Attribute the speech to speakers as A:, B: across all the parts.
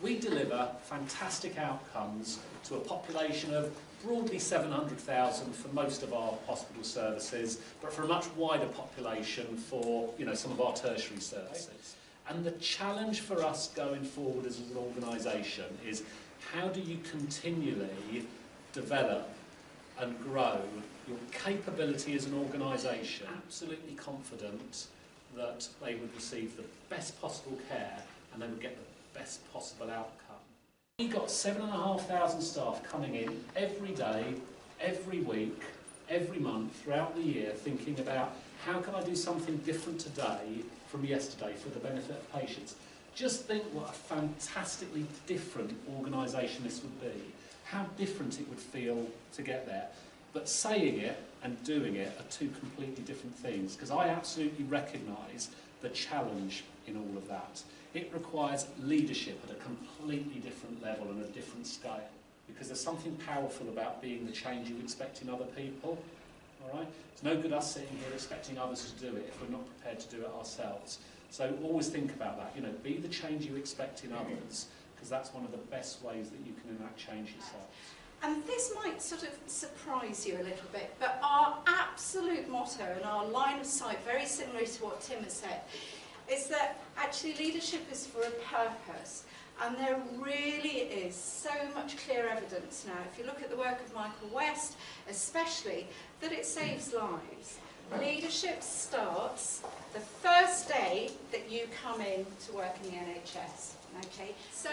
A: We deliver fantastic outcomes to a population of broadly 700,000 for most of our hospital services, but for a much wider population for some of our tertiary services. And the challenge for us going forward as an organisation is how do you continually develop and grow your capability as an organisation, absolutely confident that they would receive the best possible care and they would get the best possible outcome. We've got 7,500 staff coming in every day, every week, every month throughout the year thinking about how can I do something different today from yesterday for the benefit of patients. Just think what a fantastically different organisation this would be, how different it would feel to get there. But saying it and doing it are two completely different things, because I absolutely recognise the challenge in all of that. It requires leadership at a completely different level and a different scale, because there's something powerful about being the change you expect in other people. All right? It's no good us sitting here expecting others to do it if we're not prepared to do it ourselves. So always think about that. Be the change you expect in others, because that's one of the best ways that you can enact change yourself.
B: And this might sort of surprise you a little bit, but our absolute motto and our line of sight, very similar to what Tim has said, is that actually leadership is for a purpose. And there really is so much clear evidence now, if you look at the work of Michael West especially, that it saves lives. Leadership starts the first day that you come in to work in the NHS. Okay? So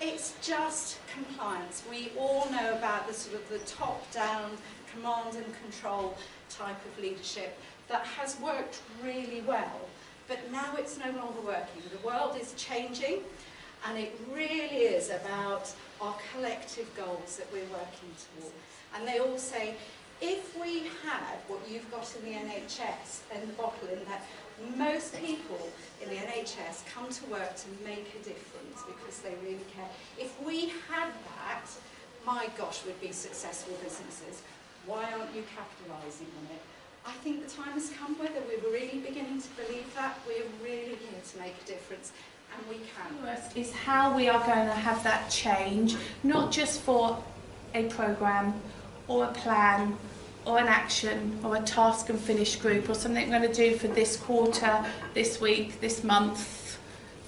B: it's just compliance. We all know about the sort of the top-down command and control type of leadership that has worked really well, but now it's no longer working. The world is changing, and it really is about our collective goals that we're working towards. And they all say, if we had what you've got in the NHS and the bottle in that most people in the NHS come to work to make a difference because they really care. If we had that, my gosh, we'd be successful businesses. Why aren't you capitalising on it? I think the time has come whether we're really beginning to believe that. We're really here to make a difference, and we can.
C: Is how we are going to have that change, not just for a programme or a plan or an action or a task and finish group or something we're going to do for this quarter, this week, this month,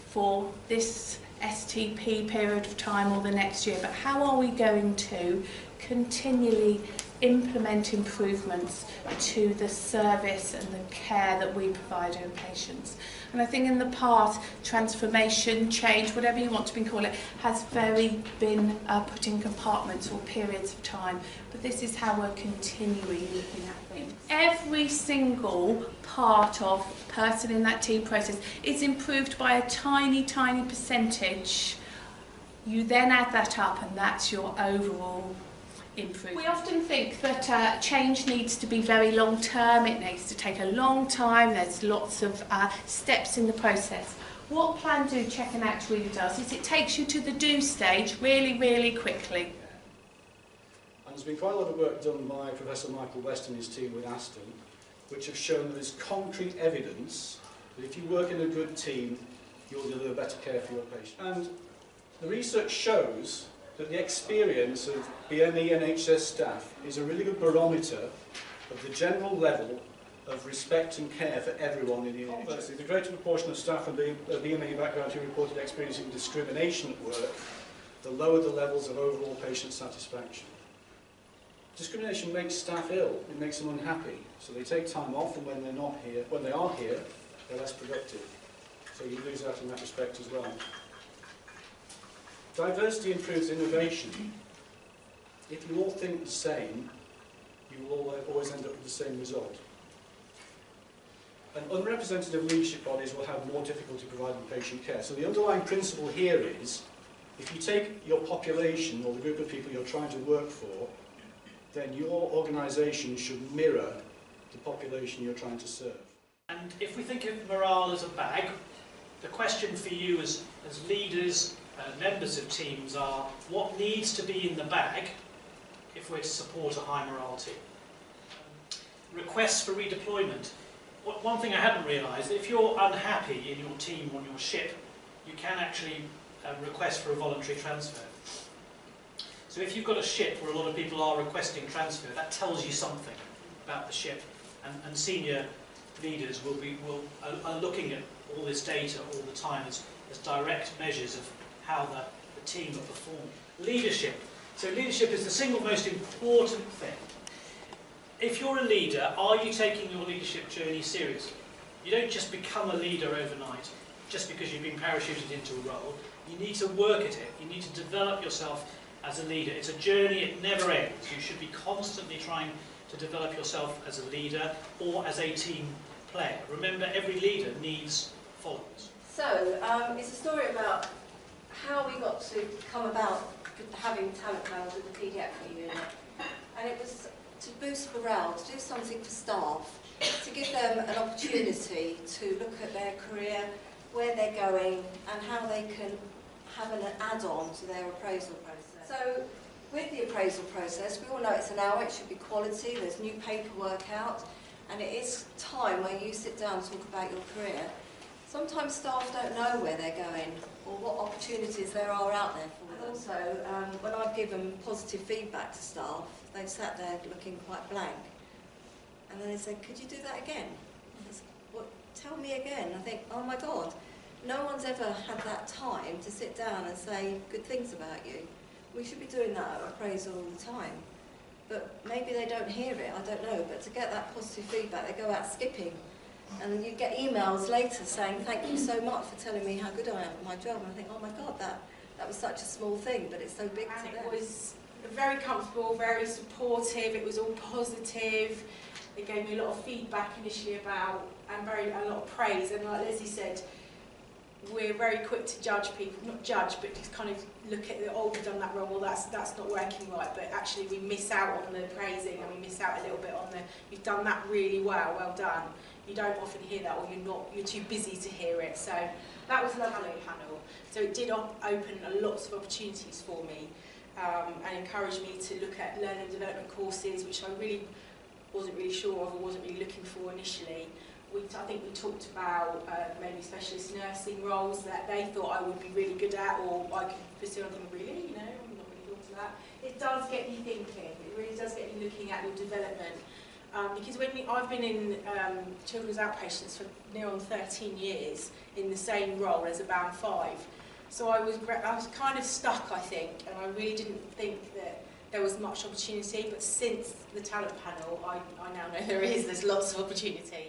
C: for this STP period of time or the next year, but how are we going to continually implement improvements to the service and the care that we provide our patients. And I think in the past, transformation, change, whatever you want to call it, has very been put in compartments or periods of time. But this is how we're continually looking at things. Every single part of person in that team process is improved by a tiny, tiny percentage. You then add that up and that's your overall improvement. We often think that change needs to be very long term, it needs to take a long time, there's lots of steps in the process. What Plan, Do, Check and Act really does is it takes you to the do stage really, really quickly.
D: And there's been quite a lot of work done by Professor Michael West and his team with Aston, which have shown that there's concrete evidence that if you work in a good team, you'll deliver better care for your patient. And the research shows that the experience of BME NHS staff is a really good barometer of the general level of respect and care for everyone in the NHS. Conversely, the greater proportion of staff from the BME background who reported experiencing discrimination at work, the lower the levels of overall patient satisfaction. Discrimination makes staff ill, it makes them unhappy, so they take time off, and when they're not here, when they are here, they're less productive. So you lose out in that respect as well. Diversity improves innovation. If you all think the same, you will always end up with the same result. And unrepresentative leadership bodies will have more difficulty providing patient care. So the underlying principle here is, if you take your population or the group of people you're trying to work for, then your organisation should mirror the population you're trying to serve.
E: And if we think of morale as a bag, the question for you as leaders, members of teams are, what needs to be in the bag if we're to support a high morale team? Requests for redeployment. One thing I hadn't realised, if you're unhappy in your team, on your ship, you can actually request for a voluntary transfer. So if you've got a ship where a lot of people are requesting transfer, that tells you something about the ship, and senior leaders are looking at all this data all the time as direct measures of how the team are performing. Leadership. So leadership is the single most important thing. If you're a leader, are you taking your leadership journey seriously? You don't just become a leader overnight just because you've been parachuted into a role. You need to work at it. You need to develop yourself as a leader. It's a journey, it never ends. You should be constantly trying to develop yourself as a leader or as a team player. Remember, every leader needs followers.
F: So, it's a story about how we got to come about having talent panels with the paediatric unit. And it was to boost morale, to do something for staff, to give them an opportunity to look at their career, where they're going, and how they can have an add-on to their appraisal process. So, with the appraisal process, we all know it's an hour, it should be quality, there's new paperwork out, and it is time where you sit down and talk about your career. Sometimes staff don't know where they're going or what opportunities there are out there for them. And also, when I've given positive feedback to staff, they've sat there looking quite blank. And then they say, could you do that again? I said, well, tell me again. I think, oh my God, no one's ever had that time to sit down and say good things about you. We should be doing that at appraisal all the time. But maybe they don't hear it, I don't know. But to get that positive feedback, they go out skipping. And then you get emails later saying, thank you so much for telling me how good I am at my job. And I think, oh my God, that was such a small thing, but it's so big to them.
C: And it was very comfortable, very supportive, it was all positive. They gave me a lot of feedback initially about, and a lot of praise. And like Leslie said, we're very quick to judge people, not judge, but just kind of look at the, oh, we've done that wrong, well, that's not working right. But actually we miss out on the praising, and we miss out a little bit on the, you've done that really well, well done. You don't often hear that, or you're too busy to hear it. So that was a lovely panel. So it did open lots of opportunities for me, and encouraged me to look at learning and development courses, which I really wasn't really sure of or wasn't really looking for initially. I think we talked about maybe specialist nursing roles that they thought I would be really good at, or I could pursue. And think, really, I'm not really thought of that. It does get you thinking. It really does get you looking at your development. Because I've been in children's outpatients for near on 13 years in the same role as a band 5. So I was kind of stuck, I think, and I really didn't think that there was much opportunity. But since the talent panel, I now know there's lots of opportunity.